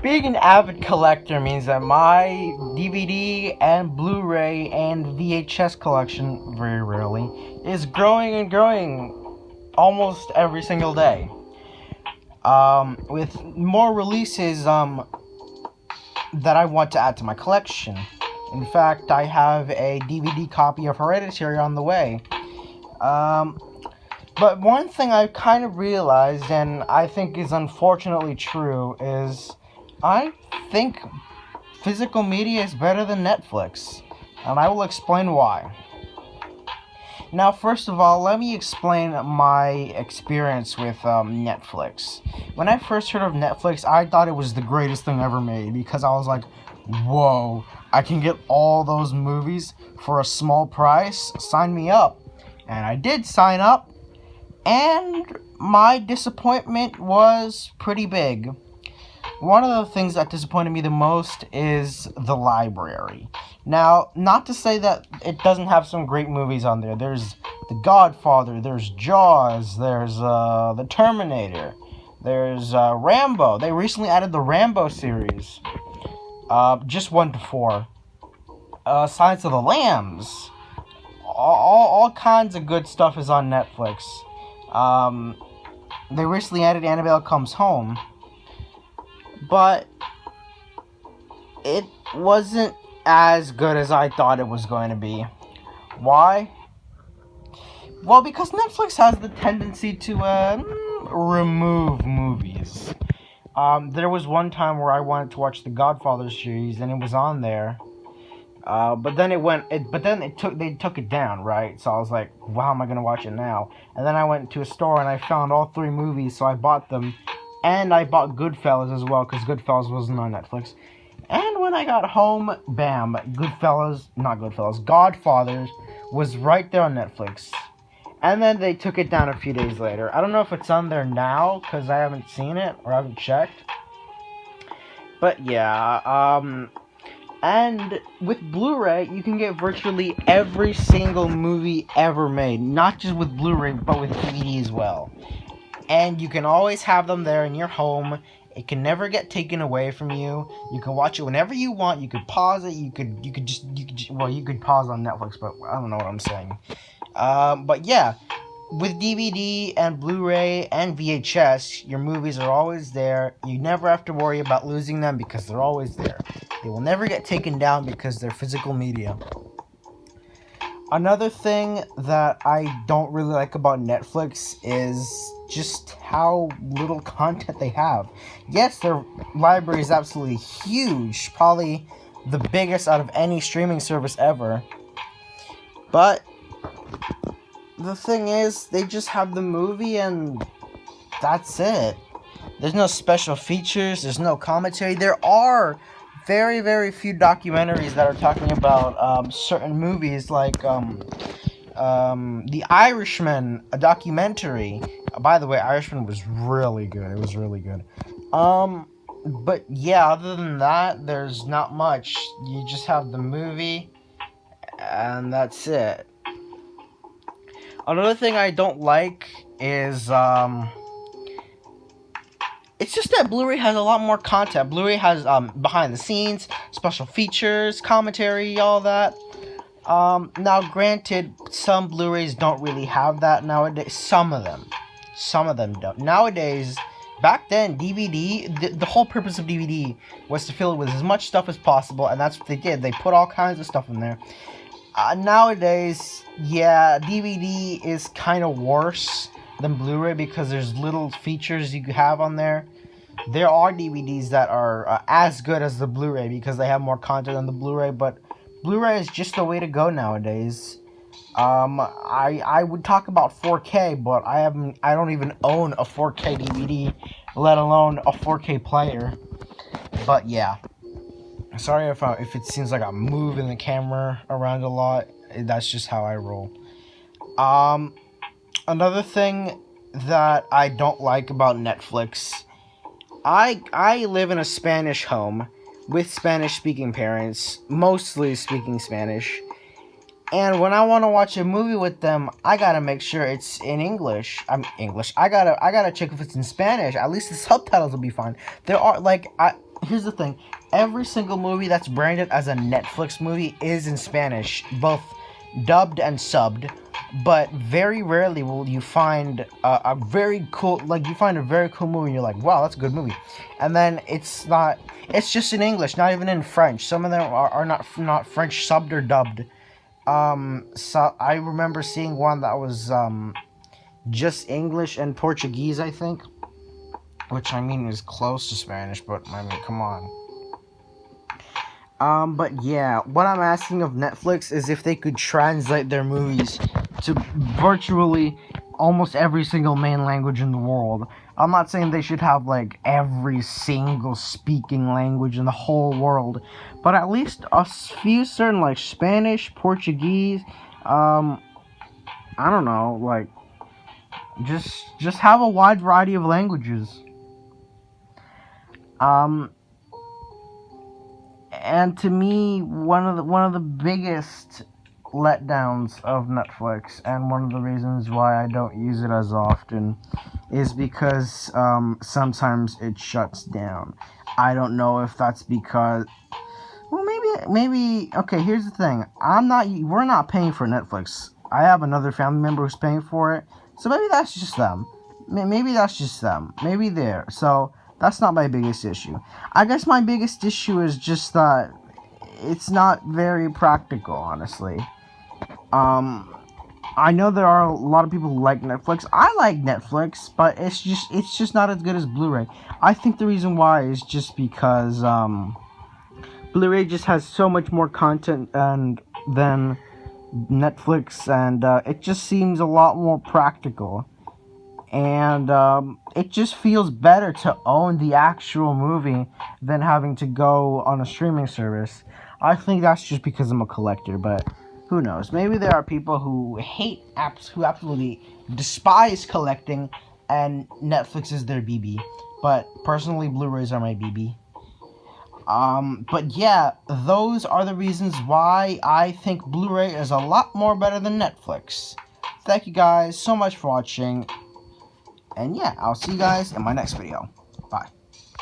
Being an avid collector means that my DVD and Blu-ray and VHS collection, very rarely, is growing and growing almost every single day. With more releases that I want to add to my collection. In fact, I have a DVD copy of Hereditary on the way. But one thing I've kind of realized, and I think is unfortunately true, is I think physical media is better than Netflix. And I will explain why. Now, first of all, let me explain my experience with Netflix. When I first heard of Netflix, I thought it was the greatest thing ever made because I was like, whoa, I can get all those movies for a small price? Sign me up. And I did sign up, and my disappointment was pretty big. One of the things that disappointed me the most is the library. Now, not to say that it doesn't have some great movies on there. There's The Godfather, there's Jaws, there's The Terminator, there's Rambo. They recently added the Rambo series. Just 1 to 4. Silence of the Lambs. All kinds of good stuff is on Netflix. They recently added Annabelle Comes Home. But it wasn't as good as I thought it was going to be. Why? Well, because Netflix has the tendency to remove movies. There was one time where I wanted to watch the Godfather series, and it was on there. But then they took it down, right? So I was like, well, how am I gonna watch it now? And then I went to a store and I found all 3 movies, so I bought them. And I bought Goodfellas as well, because Goodfellas wasn't on Netflix. And when I got home, bam, Godfathers was right there on Netflix. And then they took it down a few days later. I don't know if it's on there now, because I haven't seen it, or haven't checked. But yeah, and with Blu-ray, you can get virtually every single movie ever made. Not just with Blu-ray, but with DVD as well. And you can always have them there in your home. It can never get taken away from you. You can watch it whenever you want. You could pause it. You could pause on Netflix, but I don't know what I'm saying. But yeah, with DVD and Blu-ray and VHS, your movies are always there. You never have to worry about losing them because they're always there. They will never get taken down because they're physical media. Another thing that I don't really like about Netflix is just how little content they have. Yes, their library is absolutely huge, probably the biggest out of any streaming service ever. But the thing is, they just have the movie and that's it. There's no special features, there's no commentary. There are very, very few documentaries that are talking about certain movies, like The Irishman, a documentary. By the way, Irishman was really good. It was really good. But yeah, other than that, there's not much. You just have the movie, and that's it. Another thing I don't like is it's just that Blu-ray has a lot more content. Blu-ray has behind the scenes, special features, commentary, all that. Now granted, some Blu-rays don't really have that nowadays. Some of them don't. Nowadays, back then, DVD, the whole purpose of DVD was to fill it with as much stuff as possible, and that's what they did. They put all kinds of stuff in there. Nowadays, yeah, DVD is kind of worse than Blu-ray because there's little features you have on there. There are DVDs that are as good as the Blu-ray because they have more content than the Blu-ray, but Blu-ray is just the way to go nowadays. I would talk about 4K, but I don't even own a 4K DVD, let alone a 4K player. But yeah, sorry if it seems like I'm moving the camera around a lot. That's just how I roll. Another thing that I don't like about Netflix, I live in a Spanish home with Spanish-speaking parents, mostly speaking Spanish, And when I want to watch a movie with them, I gotta make sure it's in English. I'm English. I gotta check if it's in Spanish. At least the subtitles will be fine. There are here's the thing. Every single movie that's branded as a Netflix movie is in Spanish, both dubbed and subbed. But very rarely will you find a very cool, you find a very cool movie and you're like, wow, that's a good movie. And then it's just in English, not even in French. Some of them are not French subbed or dubbed. So I remember seeing one that was just English and Portuguese, I think, which I mean is close to Spanish, but I mean, come on. But yeah, what I'm asking of Netflix is if they could translate their movies to virtually almost every single main language in the world. I'm not saying they should have every single speaking language in the whole world, but at least a few certain Spanish, Portuguese, I don't know, just have a wide variety of languages. And to me, one of the biggest letdowns of Netflix, and one of the reasons why I don't use it as often, is because sometimes it shuts down. I don't know if that's because, well, maybe. Okay, here's the thing. We're not paying for Netflix. I have another family member who's paying for it, so maybe that's just them. Maybe that's just them. Maybe they're so. That's not my biggest issue. I guess my biggest issue is just that it's not very practical, honestly. I know there are a lot of people who like Netflix. I like Netflix, but it's just not as good as Blu-ray. I think the reason why is just because Blu-ray just has so much more content than Netflix, and it just seems a lot more practical. And it just feels better to own the actual movie than having to go on a streaming service. I think that's just because I'm a collector, but who knows? Maybe there are people who who absolutely despise collecting, and Netflix is their BB. But personally, Blu-rays are my BB. But yeah, those are the reasons why I think Blu-ray is a lot more better than Netflix. Thank you guys so much for watching. And yeah, I'll see you guys in my next video.